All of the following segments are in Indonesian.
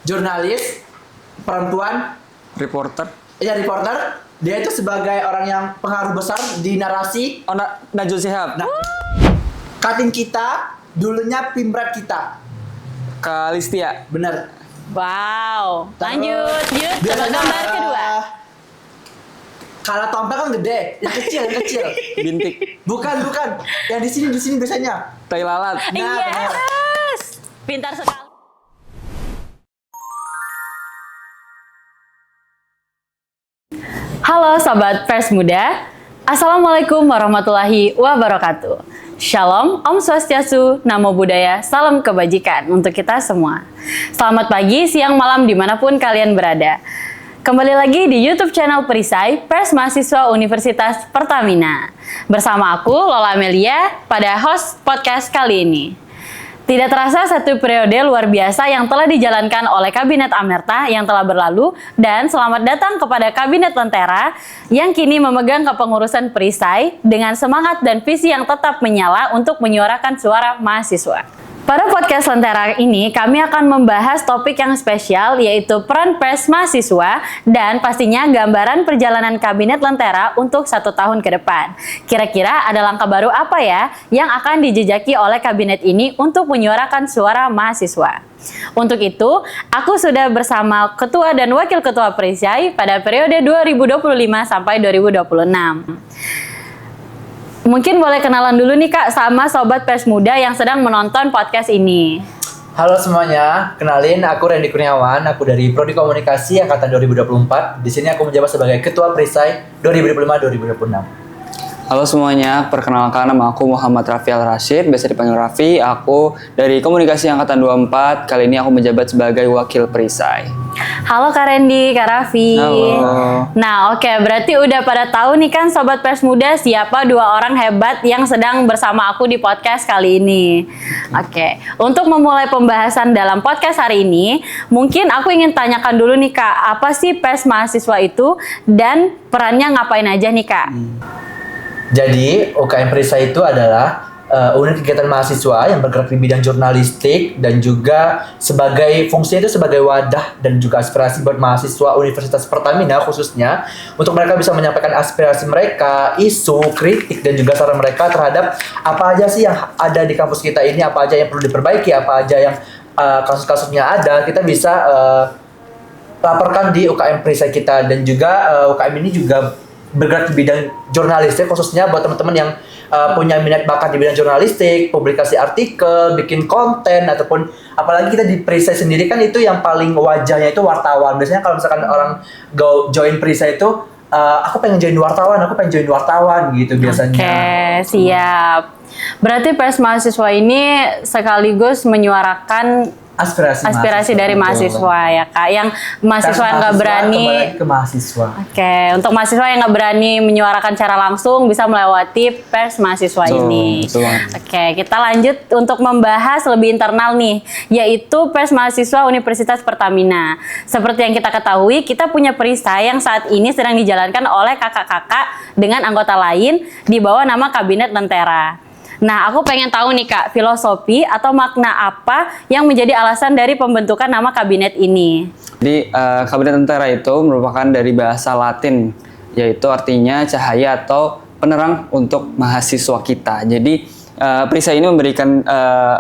jurnalis perempuan, Reporter. reporter. Dia itu sebagai orang yang pengaruh besar di narasi. Oh, Najwa Shihab. Nah, cutting kita dulunya Pimpret kita. Kalistia. Bener. Wow. Lanjut, Yud. Coba Biasanya, gambar kedua. Kalau tompel kan gede, yang kecil. Bintik. Bukan. Yang di sini biasanya. Tai lalat. Nah, bener. Yes. Pintar sekali. Halo Sobat Pers Muda. Assalamualaikum warahmatullahi wabarakatuh. Shalom, Om Swastiastu, Namo Buddhaya, salam kebajikan untuk kita semua. Selamat pagi, siang, malam dimanapun kalian berada. Kembali lagi di YouTube channel Perisai, Pers Mahasiswa Universitas Pertamina. Bersama aku, Lola Amelia, pada host podcast kali ini. Tidak terasa satu periode luar biasa yang telah dijalankan oleh Kabinet Amerta yang telah berlalu, dan selamat datang kepada Kabinet Lentera yang kini memegang kepengurusan Perisai dengan semangat dan visi yang tetap menyala untuk menyuarakan suara mahasiswa. Pada podcast Lentera ini, kami akan membahas topik yang spesial, yaitu peran pers mahasiswa dan pastinya gambaran perjalanan Kabinet Lentera untuk 1 tahun ke depan. Kira-kira ada langkah baru apa ya yang akan dijejaki oleh Kabinet ini untuk menyuarakan suara mahasiswa? Untuk itu, aku sudah bersama Ketua dan Wakil Ketua Perisai pada periode 2025 sampai 2026. Mungkin boleh kenalan dulu nih Kak sama Sobat Pers Muda yang sedang menonton podcast ini. Halo semuanya, kenalin aku Randy Kurniawan, aku dari Prodi Komunikasi angkatan 2024. Di sini aku menjabat sebagai Ketua Perisai 2025-2026. Halo semuanya, perkenalkan nama aku Muhammad Raffi Al-Rashid, biasa dipanggil Raffi. Aku dari Komunikasi Angkatan 24, kali ini aku menjabat sebagai Wakil Perisai. Halo Kak Randy, Kak Raffi. Halo. Nah oke, berarti udah pada tahu nih kan Sobat Pers Muda siapa 2 orang hebat yang sedang bersama aku di podcast kali ini. Oke, untuk memulai pembahasan dalam podcast hari ini, mungkin aku ingin tanyakan dulu nih Kak, apa sih pers mahasiswa itu dan perannya ngapain aja nih Kak? Jadi, UKM Perisai itu adalah unit kegiatan mahasiswa yang bergerak di bidang jurnalistik dan juga sebagai fungsinya itu sebagai wadah dan juga aspirasi buat mahasiswa Universitas Pertamina khususnya untuk mereka bisa menyampaikan aspirasi mereka, isu, kritik dan juga saran mereka terhadap apa aja sih yang ada di kampus kita ini, apa aja yang perlu diperbaiki, apa aja yang kasus-kasusnya ada, kita bisa laporkan di UKM Perisai kita. Dan juga UKM ini juga bergerak di bidang jurnalistik khususnya buat teman-teman yang punya minat bakat di bidang jurnalistik, publikasi artikel, bikin konten, ataupun apalagi kita di Perisai sendiri kan itu yang paling wajahnya itu wartawan. Biasanya kalau misalkan orang join Perisai itu aku pengen join wartawan gitu biasanya. Oke, siap. Berarti pers mahasiswa ini sekaligus menyuarakan aspirasi dari mahasiswa ya Kak, yang mahasiswa nggak berani ke mahasiswa. Oke, untuk mahasiswa yang nggak berani menyuarakan secara langsung bisa melewati pers mahasiswa ini. Oke, kita lanjut untuk membahas lebih internal nih, yaitu pers mahasiswa Universitas Pertamina. Seperti yang kita ketahui, kita punya perisai yang saat ini sedang dijalankan oleh kakak-kakak dengan anggota lain di bawah nama Kabinet Lentera. Nah, aku pengen tahu nih Kak, filosofi atau makna apa yang menjadi alasan dari pembentukan nama kabinet ini? Jadi, Kabinet Lentera itu merupakan dari bahasa Latin, yaitu artinya cahaya atau penerang untuk mahasiswa kita. Jadi, Perisai ini memberikan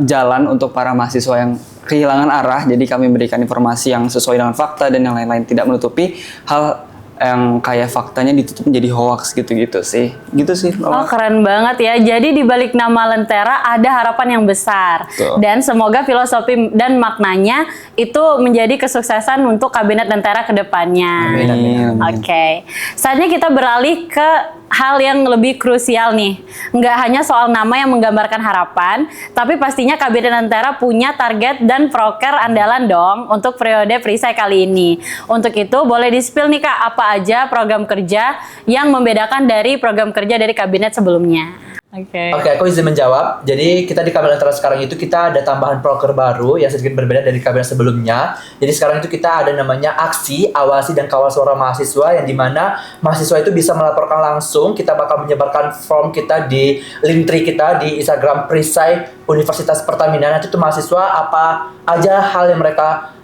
jalan untuk para mahasiswa yang kehilangan arah. Jadi, kami memberikan informasi yang sesuai dengan fakta dan yang lain-lain, tidak menutupi hal yang kayak faktanya ditutup menjadi hoax gitu-gitu sih. Gitu sih. Oh, keren banget ya. Jadi di balik nama Lentera ada harapan yang besar. Betul. Dan semoga filosofi dan maknanya itu menjadi kesuksesan untuk Kabinet Lentera ke depannya. Amin. Oke. Saatnya kita beralih ke hal yang lebih krusial nih. Nggak hanya soal nama yang menggambarkan harapan, tapi pastinya Kabinet Lentera punya target dan proker andalan dong untuk periode Perisai kali ini. Untuk itu boleh di-spill nih Kak, apa aja program kerja yang membedakan dari program kerja dari kabinet sebelumnya? Oke, aku izin menjawab. Jadi kita di Kabinet Lentera sekarang itu kita ada tambahan proker baru yang sedikit berbeda dari kabinet sebelumnya. Jadi sekarang itu kita ada namanya aksi, awasi dan kawal suara mahasiswa, yang dimana mahasiswa itu bisa melaporkan langsung. Kita bakal menyebarkan form kita di link tree kita di Instagram Perisai Universitas Pertamina. Nanti itu mahasiswa apa aja hal yang mereka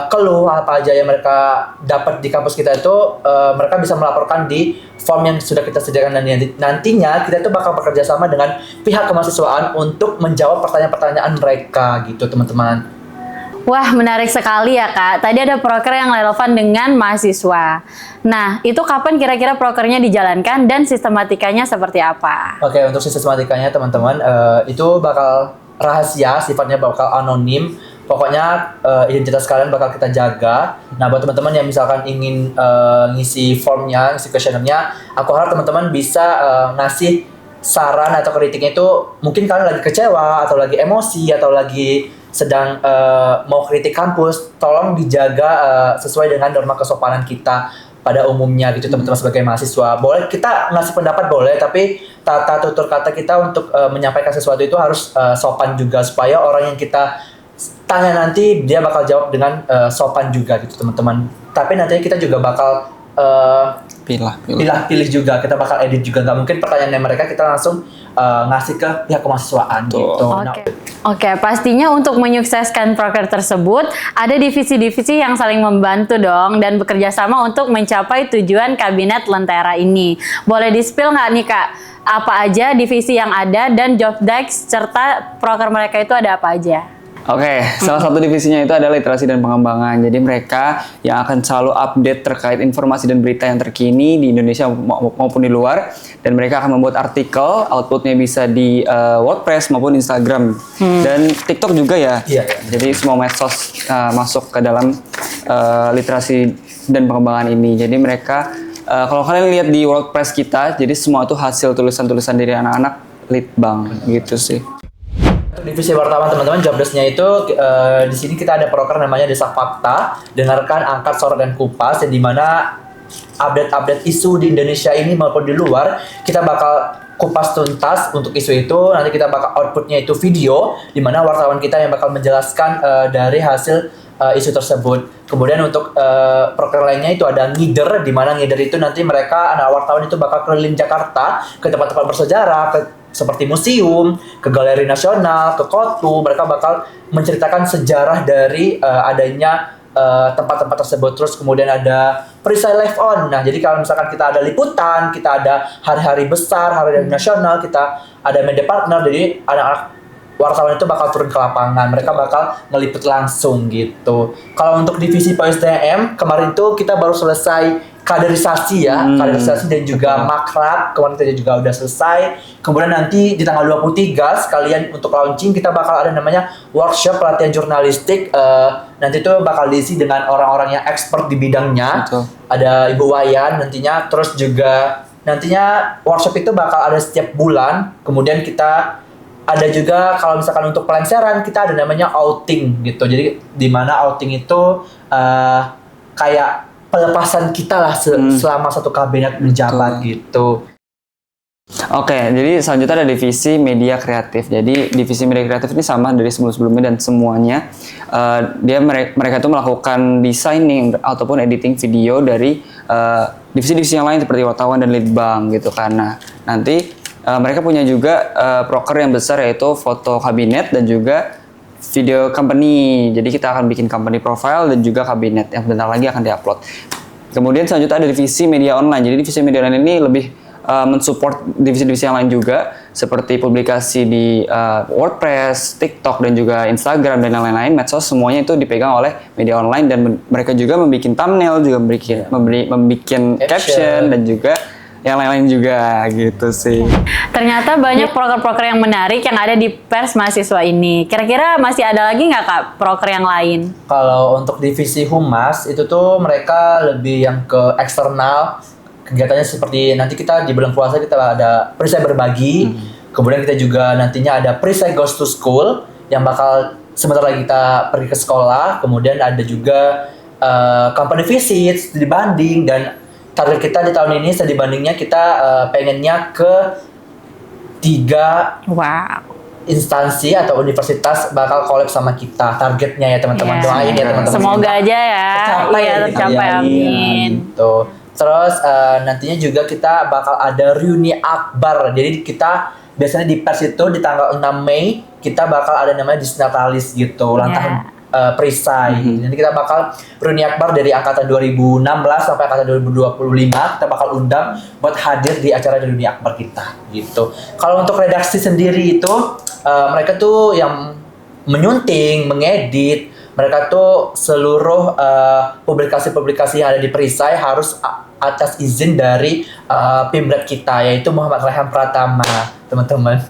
keluh apa aja yang mereka dapat di kampus kita itu mereka bisa melaporkan di form yang sudah kita sediakan, dan nantinya kita itu bakal bekerja sama dengan pihak kemahasiswaan untuk menjawab pertanyaan-pertanyaan mereka gitu teman-teman. Wah, menarik sekali ya Kak. Tadi ada proker yang relevan dengan mahasiswa. Nah, itu kapan kira-kira prokernya dijalankan dan sistematikanya seperti apa? Oke, untuk sistematikanya teman-teman itu bakal rahasia, sifatnya bakal anonim. Pokoknya identitas kalian bakal kita jaga. Nah, buat teman-teman yang misalkan ingin ngisi formnya, ngisi questionnaire-nya, aku harap teman-teman bisa ngasih saran atau kritiknya itu mungkin kalian lagi kecewa atau lagi emosi atau lagi sedang mau kritik kampus, tolong dijaga sesuai dengan norma kesopanan kita pada umumnya gitu teman-teman sebagai mahasiswa. Boleh kita ngasih pendapat boleh, tapi tata tutur kata kita untuk menyampaikan sesuatu itu harus sopan juga supaya orang yang kita tanya nanti dia bakal jawab dengan sopan juga gitu teman-teman. Tapi nantinya kita juga bakal pilih juga, kita bakal edit juga, nggak mungkin pertanyaannya mereka kita langsung ngasih ke pihak kemahasiswaan gitu. Oke, pastinya untuk menyukseskan proker tersebut ada divisi-divisi yang saling membantu dong dan bekerja sama untuk mencapai tujuan kabinet Lentera ini. Boleh di-spill nggak nih Kak, apa aja divisi yang ada dan job desk serta proker mereka itu ada apa aja? Oke, salah satu divisinya itu adalah literasi dan pengembangan. Jadi mereka yang akan selalu update terkait informasi dan berita yang terkini di Indonesia maupun di luar. Dan mereka akan membuat artikel, outputnya bisa di WordPress maupun Instagram. Dan TikTok juga ya. Jadi semua medsos masuk ke dalam literasi dan pengembangan ini. Jadi mereka, kalau kalian lihat di WordPress kita, jadi semua itu hasil tulisan-tulisan dari anak-anak Litbang gitu sih. Divisi wartawan teman-teman, jobdesk-nya itu di sini kita ada proker namanya Desak Fakta, dengarkan, angkat, sorot dan kupas, yang dimana update-update isu di Indonesia ini maupun di luar kita bakal kupas tuntas untuk isu itu. Nanti kita bakal outputnya itu video, dimana wartawan kita yang bakal menjelaskan dari hasil isu tersebut. Kemudian untuk proker lainnya itu ada ngider, dimana ngider itu nanti mereka anak wartawan itu bakal keliling Jakarta ke tempat-tempat bersejarah, seperti museum, ke Galeri Nasional, ke Kotu. Mereka bakal menceritakan sejarah dari adanya tempat-tempat tersebut. Terus kemudian ada perisai live on. Nah, jadi kalau misalkan kita ada liputan, kita ada hari-hari besar, hari-hari nasional, kita ada media partner, jadi anak-anak wartawan itu bakal turun ke lapangan. Mereka bakal ngeliput langsung gitu. Kalau untuk divisi POSDM, kemarin tuh kita baru selesai kaderisasi ya, kaderisasi dan juga makrab, kemarin kita juga udah selesai. Kemudian nanti di tanggal 23 sekalian untuk launching kita bakal ada namanya workshop pelatihan jurnalistik. Nanti itu bakal diisi dengan orang-orang yang expert di bidangnya. Betul. Ada Ibu Wayan nantinya, terus juga nantinya workshop itu bakal ada setiap bulan. Kemudian kita ada juga kalau misalkan untuk pelengseran kita ada namanya outing gitu. Jadi di mana outing itu kayak pelepasan kita lah selama satu kabinet menjabat gitu. Oke, jadi selanjutnya ada divisi media kreatif. Jadi divisi media kreatif ini sama dari sebelum-sebelumnya dan semuanya mereka itu melakukan designing ataupun editing video dari divisi-divisi yang lain seperti wartawan dan litbang gitu kan. Nah, nanti mereka punya juga proker yang besar yaitu foto kabinet dan juga video company. Jadi kita akan bikin company profile dan juga kabinet yang bentar lagi akan diupload. Kemudian selanjutnya ada divisi media online. Jadi divisi media online ini lebih mensupport divisi-divisi yang lain juga seperti publikasi di WordPress, TikTok dan juga Instagram dan lain-lain. Medsos semuanya itu dipegang oleh media online dan mereka juga membuat thumbnail, juga membuat caption dan juga yang lain-lain juga gitu sih. Ternyata banyak proker-proker yang menarik yang ada di pers mahasiswa ini. Kira-kira masih ada lagi nggak Kak proker yang lain? Kalau untuk divisi humas itu tuh mereka lebih yang ke eksternal. Kegiatannya seperti nanti kita di bulan puasa kita ada perisai berbagi. Kemudian kita juga nantinya ada perisai goes to school yang bakal sebentar lagi kita pergi ke sekolah. Kemudian ada juga company visit, studi banding, dan target kita di tahun ini studi bandingnya kita pengennya ke 3 instansi atau universitas bakal collab sama kita. Targetnya ya teman-teman, doain ya teman-teman. Semoga aja ya. Tercapai, amin. Gitu. Terus nantinya juga kita bakal ada reuni akbar. Jadi kita biasanya di pers itu di tanggal 6 Mei kita bakal ada namanya Disnatalis gitu, ulang tahun perisai. Nanti kita bakal reuni akbar dari angkatan 2016 sampai angkatan 2025 kita bakal undang buat hadir di acara reuni akbar kita gitu. Kalau untuk redaksi sendiri itu mereka tuh yang menyunting, mengedit, mereka tuh seluruh publikasi-publikasi yang ada di perisai harus atas izin dari Pemret kita, yaitu Muhammad Rayhan Pratama, teman-teman.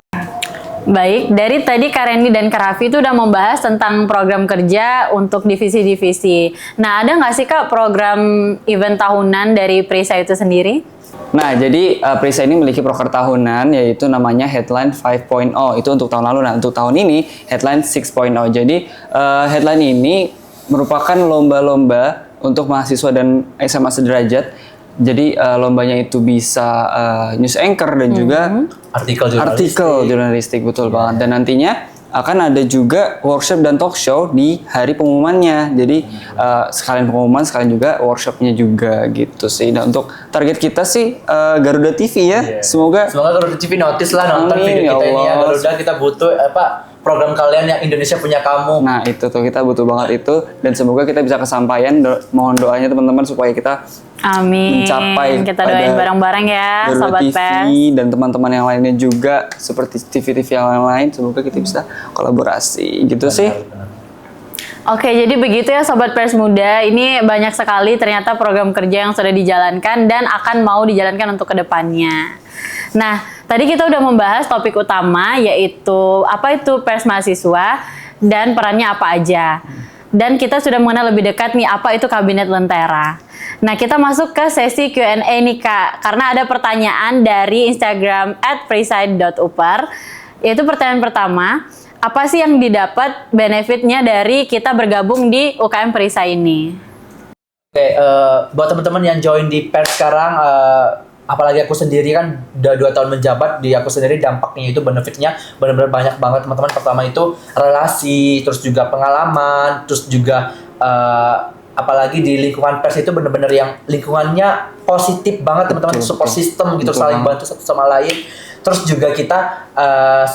Baik, dari tadi Kak Randy dan Kak Raffi itu udah membahas tentang program kerja untuk divisi-divisi. Nah, ada nggak sih Kak program event tahunan dari Perisai itu sendiri? Nah, jadi Perisai ini memiliki proker tahunan yaitu namanya Headline 5.0. Itu untuk tahun lalu. Nah, untuk tahun ini Headline 6.0. Jadi Headline ini merupakan lomba-lomba untuk mahasiswa dan SMA sederajat. Jadi lombanya itu bisa news anchor dan juga artikel jurnalistik, betul banget. Dan nantinya akan ada juga workshop dan talk show di hari pengumumannya. Jadi sekalian pengumuman, sekalian juga workshopnya juga gitu sih. Dan untuk target kita sih Garuda TV ya. Semoga Garuda TV notice lah nonton video kita ini ya. Garuda, kita butuh program kalian yang Indonesia Punya Kamu. Nah itu tuh, kita butuh banget itu. Dan semoga kita bisa kesampaian. Mohon doanya teman-teman supaya kita mencapai kita doain bareng-bareng ya Garuda Sobat TV Pers dan teman-teman yang lainnya juga seperti TV-TV yang lain. Semoga kita bisa kolaborasi gitu sih. Oke, jadi begitu ya Sobat Pers Muda. Ini banyak sekali ternyata program kerja yang sudah dijalankan dan akan mau dijalankan untuk kedepannya. Nah, tadi kita udah membahas topik utama yaitu apa itu pers mahasiswa dan perannya apa aja. Dan kita sudah mengenal lebih dekat nih apa itu Kabinet Lentera. Nah, kita masuk ke sesi Q&A nih Kak. Karena ada pertanyaan dari Instagram @perisai.upar. Yaitu pertanyaan pertama, apa sih yang didapat benefitnya dari kita bergabung di UKM Perisai ini? Oke, buat teman-teman yang join di pers sekarang, apalagi aku sendiri kan udah 2 tahun menjabat, di aku sendiri dampaknya itu benefitnya benar-benar banyak banget teman-teman. Pertama itu relasi, terus juga pengalaman, terus juga apalagi di lingkungan pers itu benar-benar yang lingkungannya positif banget teman-teman, support system gitu, saling bantu satu sama lain. Terus juga kita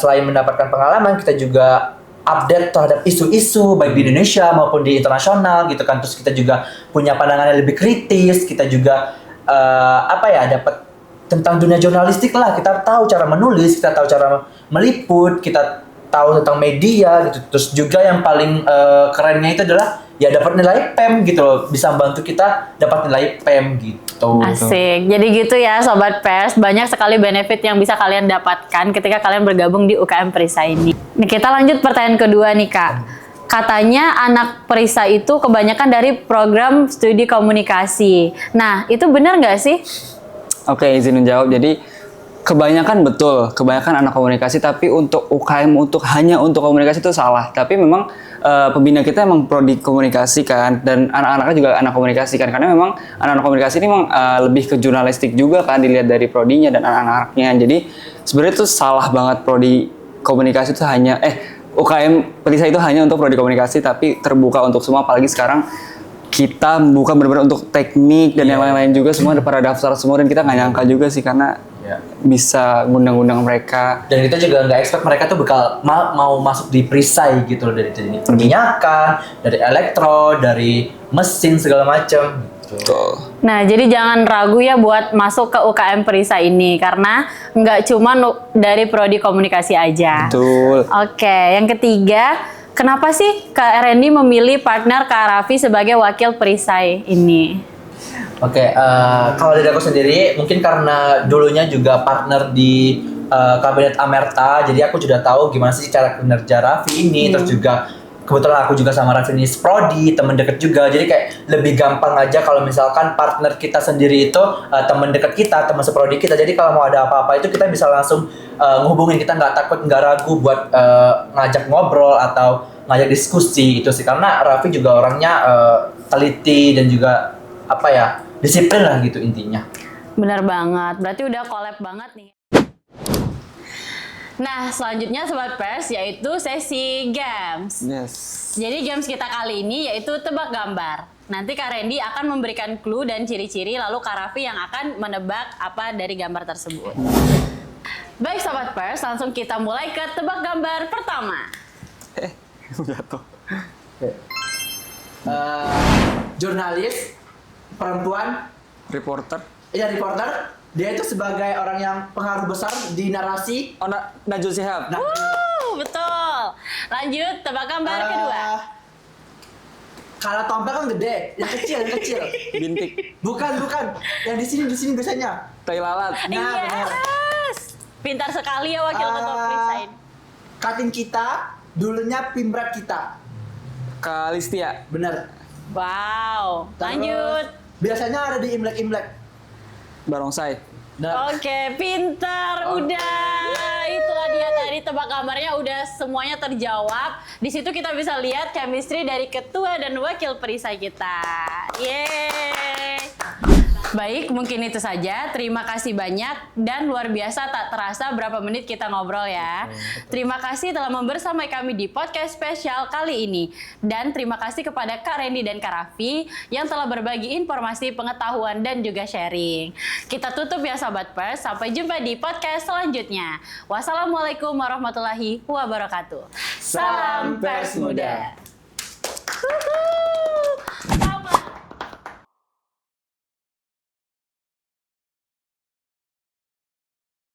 selain mendapatkan pengalaman, kita juga update terhadap isu-isu baik di Indonesia maupun di internasional gitu kan. Terus kita juga punya pandangan yang lebih kritis, kita juga dapat tentang dunia jurnalistik lah. Kita tahu cara menulis, kita tahu cara meliput, kita tahu tentang media gitu. Terus juga yang paling kerennya itu adalah ya dapat nilai PEM gitu loh, bisa membantu kita dapat nilai PEM gitu. Asik. Jadi gitu ya Sobat Pers, banyak sekali benefit yang bisa kalian dapatkan ketika kalian bergabung di UKM Perisai ini. Nih, kita lanjut pertanyaan kedua nih Kak. Katanya anak Perisai itu kebanyakan dari program studi komunikasi. Nah, itu benar nggak sih? Oke, izin menjawab. Jadi kebanyakan betul, kebanyakan anak komunikasi, tapi untuk UKM hanya untuk komunikasi itu salah. Tapi memang pembina kita emang prodi komunikasi kan, dan anak-anaknya juga anak komunikasi kan, karena memang anak-anak komunikasi ini memang lebih ke jurnalistik juga kan, dilihat dari prodinya dan anak-anaknya. Jadi sebenarnya itu salah banget, prodi komunikasi itu hanya UKM Perisai itu hanya untuk prodi komunikasi, tapi terbuka untuk semua. Apalagi sekarang kita buka benar-benar untuk teknik dan yang lain-lain juga, semua ada pada daftar semua, dan kita nggak nyangka juga sih karena bisa ngundang-ngundang mereka. Dan kita juga nggak expect mereka tuh bakal mau masuk di Perisai gitu loh, dari perminyakan, dari elektro, dari mesin segala macam. Betul. Nah, jadi jangan ragu ya buat masuk ke UKM Perisai ini, karena nggak cuma dari prodi komunikasi aja. Betul. Oke, yang ketiga, kenapa sih Kak Randy memilih partner Kak Raffi sebagai wakil Perisai ini? Oke, kalau dari aku sendiri, mungkin karena dulunya juga partner di Kabinet Amerta, jadi aku sudah tahu gimana sih cara kinerja Raffi ini. Terus juga kebetulan aku juga sama Raffi ini prodi, teman dekat juga, jadi kayak lebih gampang aja kalau misalkan partner kita sendiri itu teman dekat kita, teman seprodi kita. Jadi kalau mau ada apa-apa itu kita bisa langsung ngehubungin, kita nggak takut, nggak ragu buat ngajak ngobrol atau ngajak diskusi itu sih. Karena Raffi juga orangnya teliti dan juga disiplin lah gitu intinya. Benar banget, berarti udah collab banget nih. Nah, selanjutnya Sobat Pers yaitu sesi games. Yes. Jadi games kita kali ini yaitu tebak gambar. Nanti Kak Randy akan memberikan clue dan ciri-ciri, lalu Kak Raffi yang akan menebak apa dari gambar tersebut. Baik Sobat Pers, langsung kita mulai ke tebak gambar pertama. Jatuh. jurnalis perempuan, Reporter. reporter. Dia itu sebagai orang yang pengaruh besar di narasi. Oh, Najwa Shihab. Nah, Betul. Lanjut, tebak gambar kedua. Kalau tompel kan gede, yang kecil. Bintik. Bukan. Yang di sini biasanya. Tai lalat. Nah, benar. Yes. Pintar sekali ya wakil ketua Perisain. Katin kita, dulunya Pimret kita. Kalistia. Bener. Wow. Terus, Lanjut. biasanya ada di Imlek. Barongsai. Nah, Oke, pintar. Oke. Udah. Itulah dia tadi tebak gambarnya udah semuanya terjawab. Di situ kita bisa lihat chemistry dari ketua dan wakil perisai kita. Yeay. Baik, mungkin itu saja. Terima kasih banyak dan luar biasa tak terasa berapa menit kita ngobrol ya. Terima kasih telah membersamai kami di podcast spesial kali ini. Dan terima kasih kepada Kak Randy dan Kak Raffi yang telah berbagi informasi, pengetahuan, dan juga sharing. Kita tutup ya Sobat Pers, sampai jumpa di podcast selanjutnya. Wassalamualaikum warahmatullahi wabarakatuh. Salam Pers Muda.